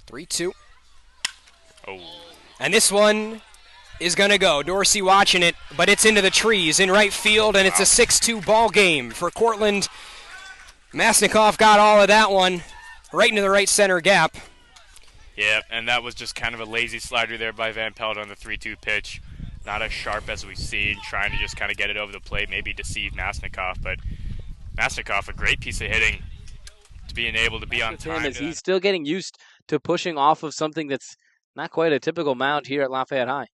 3-2. Oh. And this one is going to go. Dorsey watching it, but it's into the trees in right field, and it's a 6-2 ball game for Cortland. Masnikoff got all of that one right into the right center gap. Yeah, and that was just kind of a lazy slider there by Van Pelt on the 3-2 pitch. Not as sharp as we've seen, trying to just kind of get it over the plate, maybe deceive Masnikoff. But Masnikoff, a great piece of hitting to being able to be on time. He's still getting used to pushing off of something that's not quite a typical mound here at Lafayette High.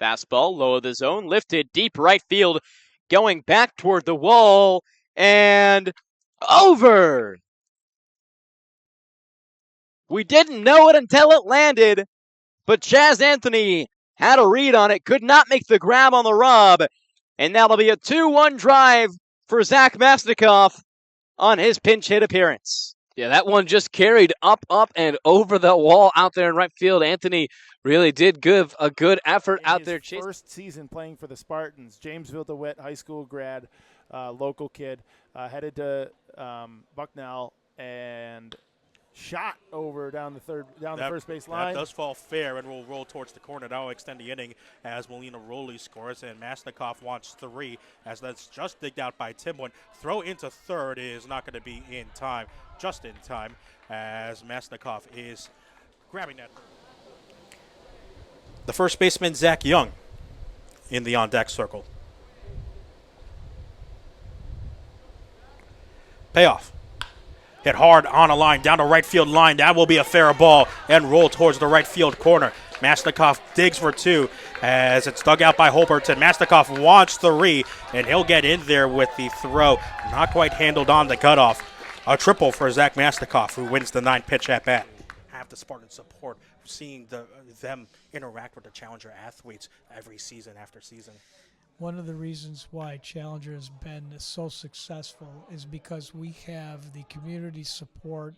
Fastball, low of the zone, lifted, deep right field, going back toward the wall, and over! We didn't know it until it landed, but Chaz Anthony had a read on it, could not make the grab on the rub, and that'll be a 2-1 drive for Zach Masnikoff on his pinch hit appearance. Yeah, that one just carried up, and over the wall out there in right field. Anthony really did give a good effort out there. First season playing for the Spartans. Jamesville DeWitt High School grad, local kid, headed to Bucknell and shot over down the first base line. That does fall fair and will roll towards the corner. That will extend the inning as Molina Rowley scores, and Masnikoff wants 3 as that's just digged out by Timwin. Throw into third is not going to be in time, just in time, as Masnikoff is grabbing that. The first baseman, Zach Young, in the on-deck circle. Payoff. Hit hard on a line, down the right field line. That will be a fair ball and roll towards the right field corner. Masnikoff digs for 2 as it's dug out by Holberton. Masnikoff wants 3, and he'll get in there with the throw. Not quite handled on the cutoff. A triple for Zach Masnikoff, who wins the 9-pitch at-bat. Have the Spartan support, seeing them interact with the Challenger athletes every season after season. One of the reasons why Challenger has been so successful is because we have the community support,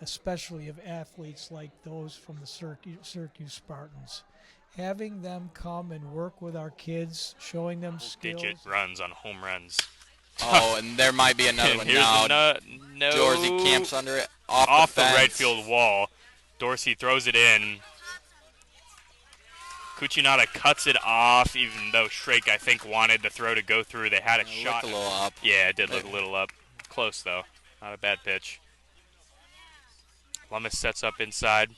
especially of athletes like those from the Syracuse Spartans. Having them come and work with our kids, showing them skills. Digit runs on home runs. Oh, and there might be another one now. No. Dorsey camps under it. Off the right field wall. Dorsey throws it in. Cuccinata cuts it off, even though Shrake, I think, wanted the throw to go through. They had a shot. A little up. Yeah, it did look a little up. Close, though. Not a bad pitch. Lummis sets up inside.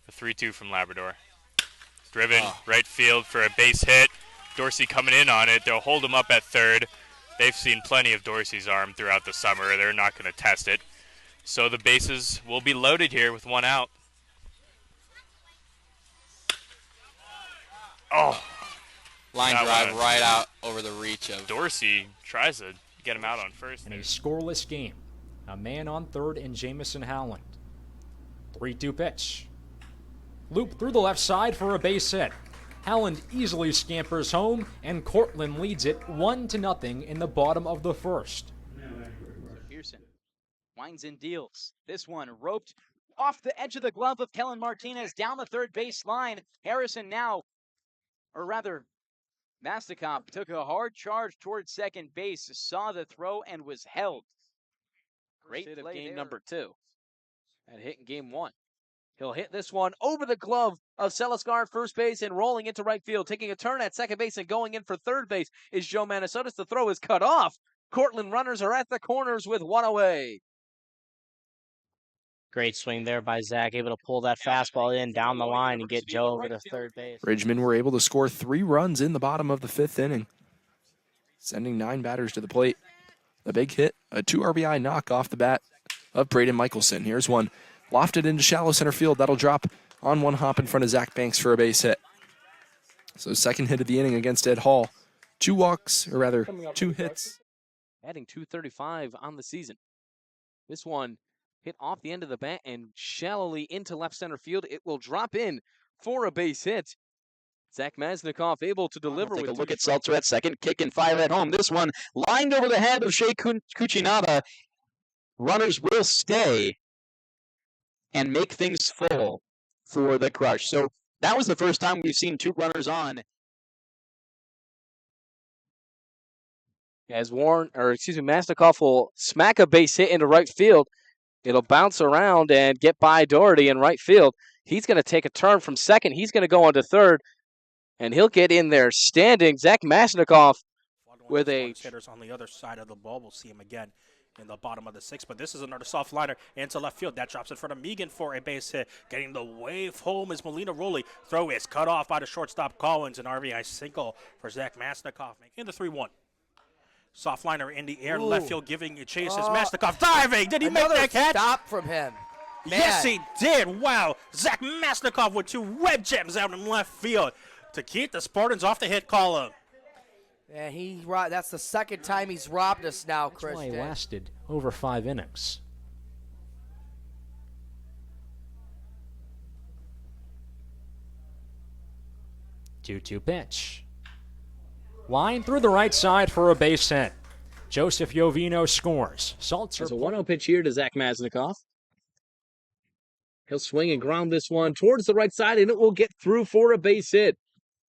The 3-2 from Labrador. Driven right field for a base hit. Dorsey coming in on it. They'll hold him up at third. They've seen plenty of Dorsey's arm throughout the summer. They're not going to test it. So the bases will be loaded here with 1 out. Oh. Line drive right out over the reach of Dorsey. Tries to get him out on first. In a scoreless game, a man on third in Jamison Howland. 3-2 pitch. Loop through the left side for a base hit. Howland easily scampers home, and Cortland leads it 1-0 in the bottom of the first. Pearson winds and deals. This one roped off the edge of the glove of Kellen Martinez down the third base line. Harrison now, or rather, Masnikoff took a hard charge towards second base, saw the throw, and was held. Great play of game number 2. That hit in game 1. He'll hit this one over the glove of Selascar at first base and rolling into right field. Taking a turn at second base and going in for third base is Joe Manasotis. The throw is cut off. Cortland runners are at the corners with 1 away. Great swing there by Zach, able to pull that fastball in down the line and get Joe over to third base. Bridgman were able to score 3 runs in the bottom of the 5th inning, sending 9 batters to the plate. A big hit, a 2 RBI knock off the bat of Braden Michelson. Here's one. Lofted into shallow center field. That'll drop on 1 hop in front of Zach Banks for a base hit. So 2nd hit of the inning against Ed Hall. 2 walks, or rather 2 hits. Adding 235 on the season. This one hit off the end of the bat and shallowly into left center field. It will drop in for a base hit. Zach Masnikoff able to deliver. Take a look at Seltzer at second. Kick and fire at home. This one lined over the head of Shea Cuccinata. Runners will stay and make things full for the Crush. So that was the first time we've seen 2 runners on. As Masnikoff will smack a base hit into right field. It'll bounce around and get by Doherty in right field. He's going to take a turn from second. He's going to go on to third, and he'll get in there standing. Zach Masnikoff with a hitters on the other side of the ball. We'll see him again in the bottom of the sixth, but this is another soft liner into left field. That drops in front of Megan for a base hit. Getting the wave home is Molina Rowley. Throw is cut off by the shortstop Collins. An RBI single for Zach Masnikoff. In the 3-1. Soft liner in the air, left field giving a chase is Masnikoff diving. Did he make that catch? Stop from him. Man. Yes, he did. Wow. Zach Masnikoff with 2 red gems out in left field to keep the Spartans off the hit column. And that's the second time he's robbed us now, That's why Christian. he lasted over 5 innings. Two-two pitch. Line through the right side for a base hit. Joseph Jovino scores. Salter. There's a 1-0 pitch here to Zach Masnikoff. He'll swing and ground this one towards the right side, and it will get through for a base hit.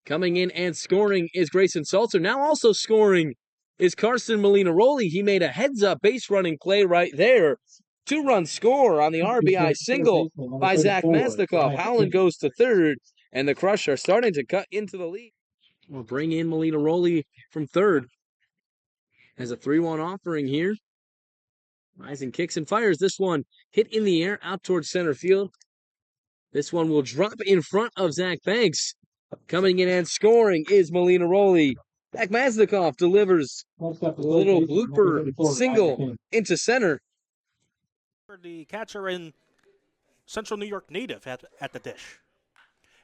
Coming in and scoring is Grayson Salter. Now also scoring is Carson Molina-Rowley. He made a heads-up base running play right there. 2-run score on the RBI single by Zach Masnikoff. Howland goes to third, and the Crush are starting to cut into the lead. We'll bring in Molina-Rowley from third. Has a 3-1 offering here. Rising kicks and fires. This one hit in the air out towards center field. This one will drop in front of Zach Banks. Coming in and scoring is Molina-Rowley. Zach Masnikoff delivers a little blooper single into center. The catcher in Central New York native at the dish.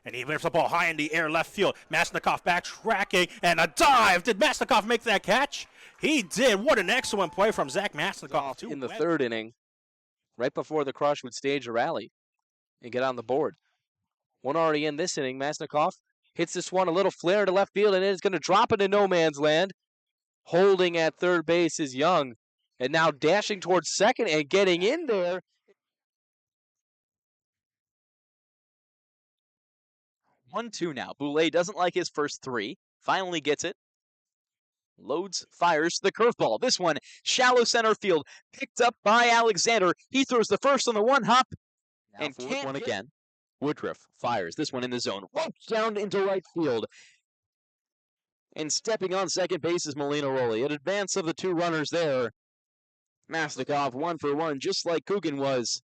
And he whips the ball high in the air, left field. Masnikoff backtracking and a dive. Did Masnikoff make that catch? He did. What an excellent play from Zach Masnikoff. In the third inning, right before the Crush would stage a rally and get on the board. One already in this inning. Masnikoff hits this one a little flare to left field, and it's going to drop into no man's land. Holding at third base is Young, and now dashing towards second and getting in there. 1-2 now. Boulay doesn't like his first 3. Finally gets it. Loads, fires the curveball. This one, shallow center field. Picked up by Alexander. He throws the first on the 1-hop. And can't one again. Woodruff fires this one in the zone. Ropes down into right field. And stepping on second base is Molina-Rowley. An advance of the 2 runners there. Masnikoff 1 for 1, just like Coogan was